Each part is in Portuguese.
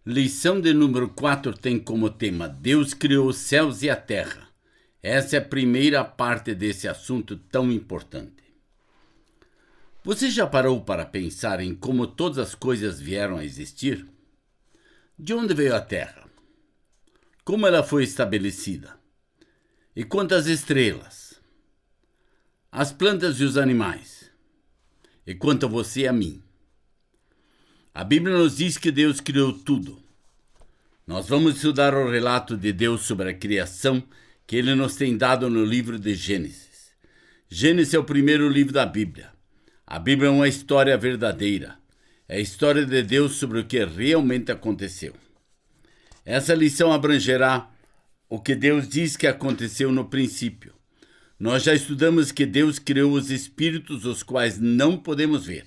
Lição de número 4 tem como tema: Deus criou os céus e a terra. Essa é a primeira parte desse assunto tão importante. Você já parou para pensar em como todas as coisas vieram a existir? De onde veio a terra? Como ela foi estabelecida? E quantas estrelas? As plantas e os animais? E quanto a você e a mim? A Bíblia nos diz que Deus criou tudo. Nós vamos estudar o relato de Deus sobre a criação que Ele nos tem dado no livro de Gênesis. Gênesis é o primeiro livro da Bíblia. A Bíblia é uma história verdadeira. É a história de Deus sobre o que realmente aconteceu. Essa lição abrangerá o que Deus diz que aconteceu no princípio. Nós já estudamos que Deus criou os espíritos, os quais não podemos ver.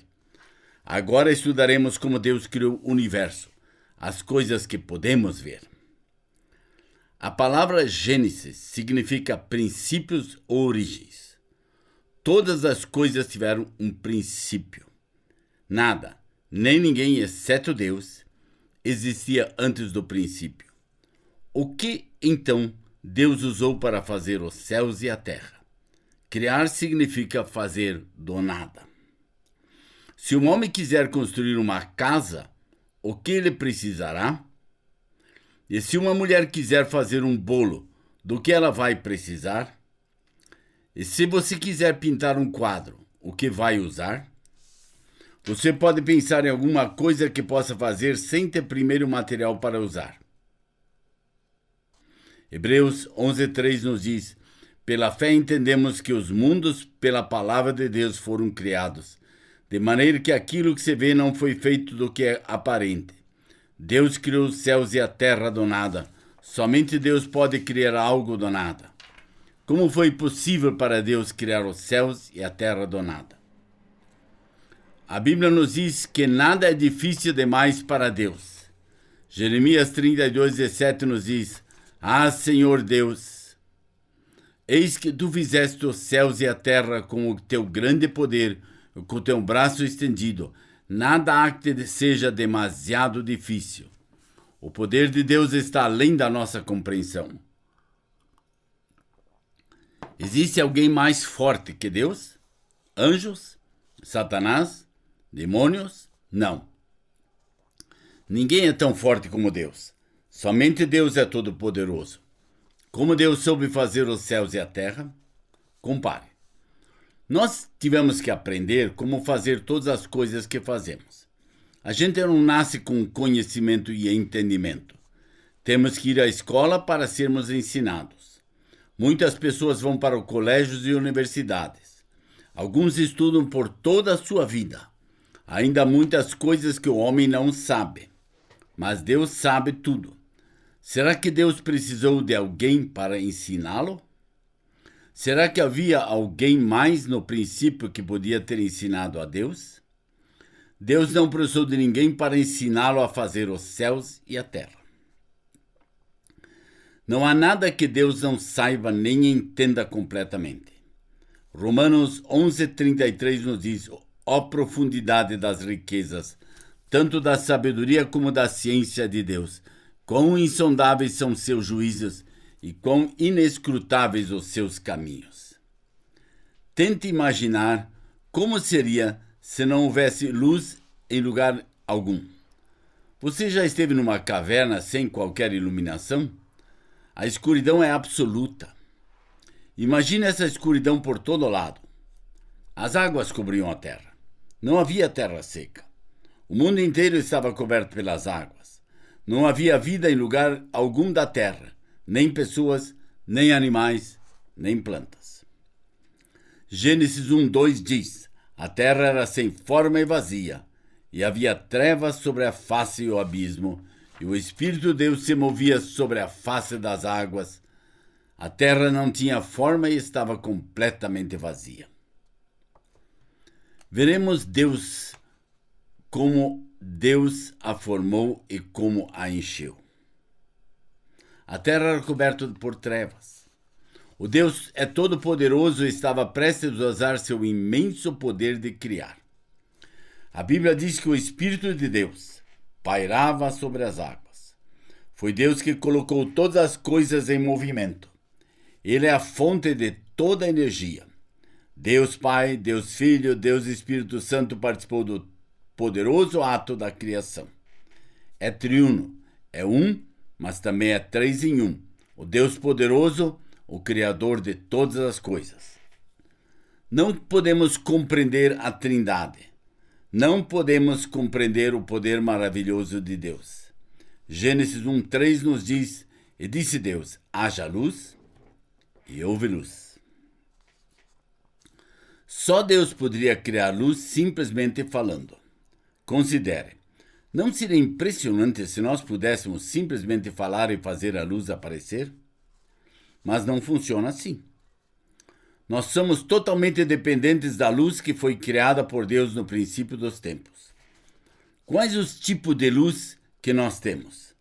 Agora estudaremos como Deus criou o universo, as coisas que podemos ver. A palavra Gênesis significa princípios ou origens. Todas as coisas tiveram um princípio. Nada, nem ninguém, exceto Deus, existia antes do princípio. O que, então, Deus usou para fazer os céus e a terra? Criar significa fazer do nada. Se um homem quiser construir uma casa, o que ele precisará? E se uma mulher quiser fazer um bolo, do que ela vai precisar? E se você quiser pintar um quadro, o que vai usar? Você pode pensar em alguma coisa que possa fazer sem ter primeiro material para usar. Hebreus 11:3 nos diz: pela fé entendemos que os mundos pela palavra de Deus foram criados, de maneira que aquilo que se vê não foi feito do que é aparente. Deus criou os céus e a terra do nada. Somente Deus pode criar algo do nada. Como foi possível para Deus criar os céus e a terra do nada? A Bíblia nos diz que nada é difícil demais para Deus. Jeremias 32:17 nos diz: ah, Senhor Deus, eis que tu fizeste os céus e a terra com o teu grande poder, com o teu braço estendido. Nada há que seja demasiado difícil. O poder de Deus está além da nossa compreensão. Existe alguém mais forte que Deus? Anjos? Satanás? Demônios? Não. Ninguém é tão forte como Deus. Somente Deus é todo-poderoso. Como Deus soube fazer os céus e a terra? Compare. Nós tivemos que aprender como fazer todas as coisas que fazemos. A gente não nasce com conhecimento e entendimento. Temos que ir à escola para sermos ensinados. Muitas pessoas vão para colégios e universidades. Alguns estudam por toda a sua vida. Ainda há muitas coisas que o homem não sabe. Mas Deus sabe tudo. Será que Deus precisou de alguém para ensiná-lo? Será que havia alguém mais no princípio que podia ter ensinado a Deus? Deus não precisou de ninguém para ensiná-lo a fazer os céus e a terra. Não há nada que Deus não saiba nem entenda completamente. Romanos 11:33 nos diz: ó profundidade das riquezas, tanto da sabedoria como da ciência de Deus, quão insondáveis são seus juízos e quão inescrutáveis os seus caminhos. Tente imaginar como seria se não houvesse luz em lugar algum. Você já esteve numa caverna sem qualquer iluminação? A escuridão é absoluta. Imagine essa escuridão por todo lado. As águas cobriam a terra. Não havia terra seca. O mundo inteiro estava coberto pelas águas. Não havia vida em lugar algum da terra. Nem pessoas, nem animais, nem plantas. Gênesis 1:2 diz: a terra era sem forma e vazia, e havia trevas sobre a face e o abismo, e o Espírito de Deus se movia sobre a face das águas. A terra não tinha forma e estava completamente vazia. Veremos Deus como Deus a formou e como a encheu. A terra era coberta por trevas. O Deus é todo-poderoso e estava prestes a usar seu imenso poder de criar. A Bíblia diz que o Espírito de Deus pairava sobre as águas. Foi Deus que colocou todas as coisas em movimento. Ele é a fonte de toda a energia. Deus Pai, Deus Filho, Deus Espírito Santo participou do poderoso ato da criação. É triuno, é um, mas também é três em um. O Deus poderoso, o Criador de todas as coisas. Não podemos compreender a Trindade. Não podemos compreender o poder maravilhoso de Deus. Gênesis 1:3 nos diz: e disse Deus, haja luz, e houve luz. Só Deus poderia criar luz simplesmente falando. Considere, não seria impressionante se nós pudéssemos simplesmente falar e fazer a luz aparecer? Mas não funciona assim. Nós somos totalmente dependentes da luz que foi criada por Deus no princípio dos tempos. Quais os tipos de luz que nós temos?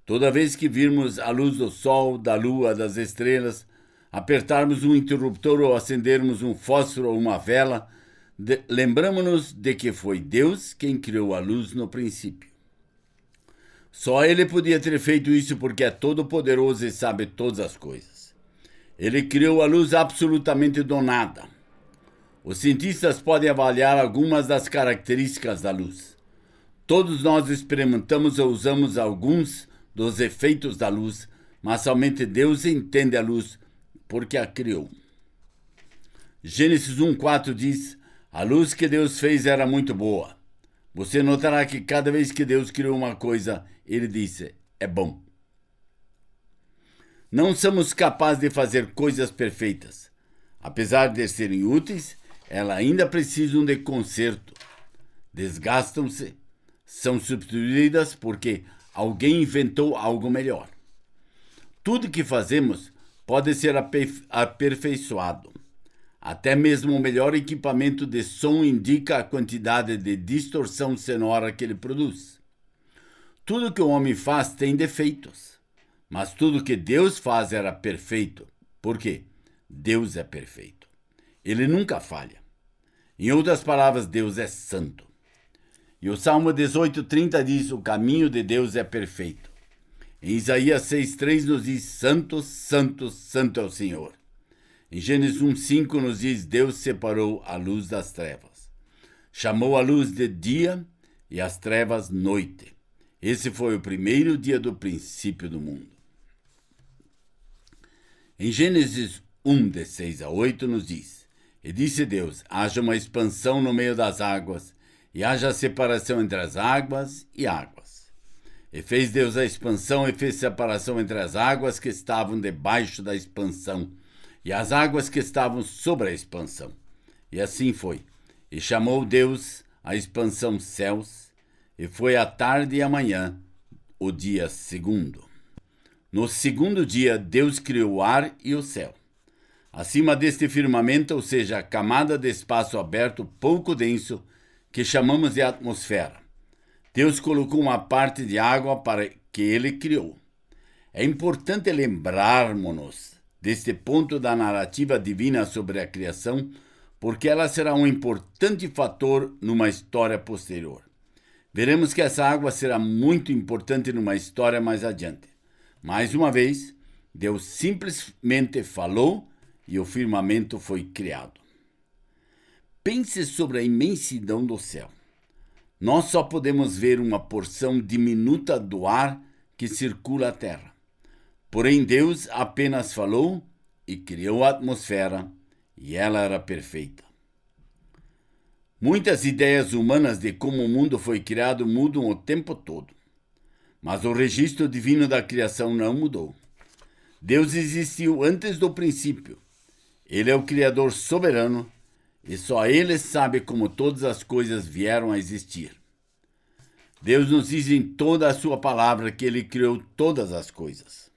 Toda vez que virmos a luz do sol, da lua, das estrelas, apertarmos um interruptor ou acendermos um fósforo ou uma vela, lembramos-nos de que foi Deus quem criou a luz no princípio. Só Ele podia ter feito isso porque é todo-poderoso e sabe todas as coisas. Ele criou a luz absolutamente do nada. Os cientistas podem avaliar algumas das características da luz. Todos nós experimentamos ou usamos alguns dos efeitos da luz, mas somente Deus entende a luz porque a criou. Gênesis 1:4 diz: a luz que Deus fez era muito boa. Você notará que cada vez que Deus criou uma coisa, Ele disse, é bom. Não somos capazes de fazer coisas perfeitas. Apesar de serem úteis, elas ainda precisam de conserto. Desgastam-se, são substituídas porque alguém inventou algo melhor. Tudo que fazemos pode ser aperfeiçoado. Até mesmo o melhor equipamento de som indica a quantidade de distorção sonora que ele produz. Tudo que o homem faz tem defeitos, mas tudo que Deus faz era perfeito. Por quê? Deus é perfeito. Ele nunca falha. Em outras palavras, Deus é santo. E o Salmo 18:30 diz: o caminho de Deus é perfeito. Em Isaías 6:3 nos diz: santo, santo, santo é o Senhor. Em Gênesis 1:5 nos diz: Deus separou a luz das trevas. Chamou a luz de dia e as trevas noite. Esse foi o primeiro dia do princípio do mundo. Em Gênesis 1:6-8 nos diz: e disse Deus, haja uma expansão no meio das águas, e haja separação entre as águas e águas. E fez Deus a expansão e fez separação entre as águas que estavam debaixo da expansão e as águas que estavam sobre a expansão. E assim foi. E chamou Deus a expansão céus, e foi a tarde e a manhã, o dia segundo. No segundo dia, Deus criou o ar e o céu. Acima deste firmamento, ou seja, a camada de espaço aberto pouco denso, que chamamos de atmosfera, Deus colocou uma parte de água para que ele criou. É importante lembrarmos-nos deste ponto da narrativa divina sobre a criação, porque ela será um importante fator numa história posterior. Veremos que essa água será muito importante numa história mais adiante. Mais uma vez, Deus simplesmente falou e o firmamento foi criado. Pense sobre a imensidão do céu. Nós só podemos ver uma porção diminuta do ar que circula a terra. Porém, Deus apenas falou e criou a atmosfera, e ela era perfeita. Muitas ideias humanas de como o mundo foi criado mudam o tempo todo. Mas o registro divino da criação não mudou. Deus existiu antes do princípio. Ele é o Criador soberano e só Ele sabe como todas as coisas vieram a existir. Deus nos diz em toda a sua palavra que Ele criou todas as coisas.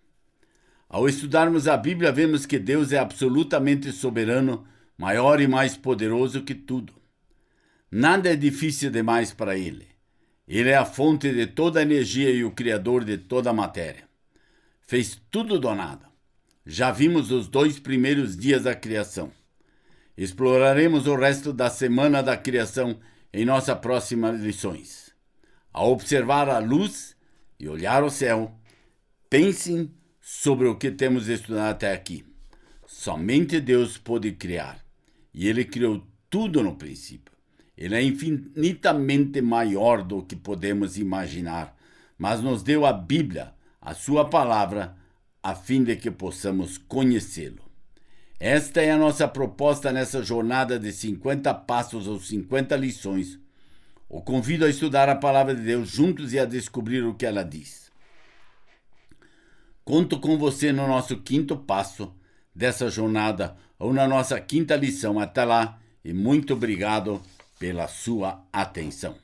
Ao estudarmos a Bíblia, vemos que Deus é absolutamente soberano, maior e mais poderoso que tudo. Nada é difícil demais para Ele. Ele é a fonte de toda a energia e o Criador de toda a matéria. fez tudo do nada. Já vimos os 2 primeiros dias da criação. Exploraremos o resto da semana da criação em nossas próximas lições. Ao observar a luz e olhar o céu, pensem sobre o que temos estudado até aqui. Somente Deus pôde criar, e Ele criou tudo no princípio. Ele é infinitamente maior do que podemos imaginar, mas nos deu a Bíblia, a sua palavra, a fim de que possamos conhecê-lo. Esta é a nossa proposta nessa jornada de 50 passos ou 50 lições. O convido a estudar a palavra de Deus juntos e a descobrir o que ela diz. Conto com você no nosso 5º passo dessa jornada ou na nossa 5ª lição. Até lá e muito obrigado pela sua atenção.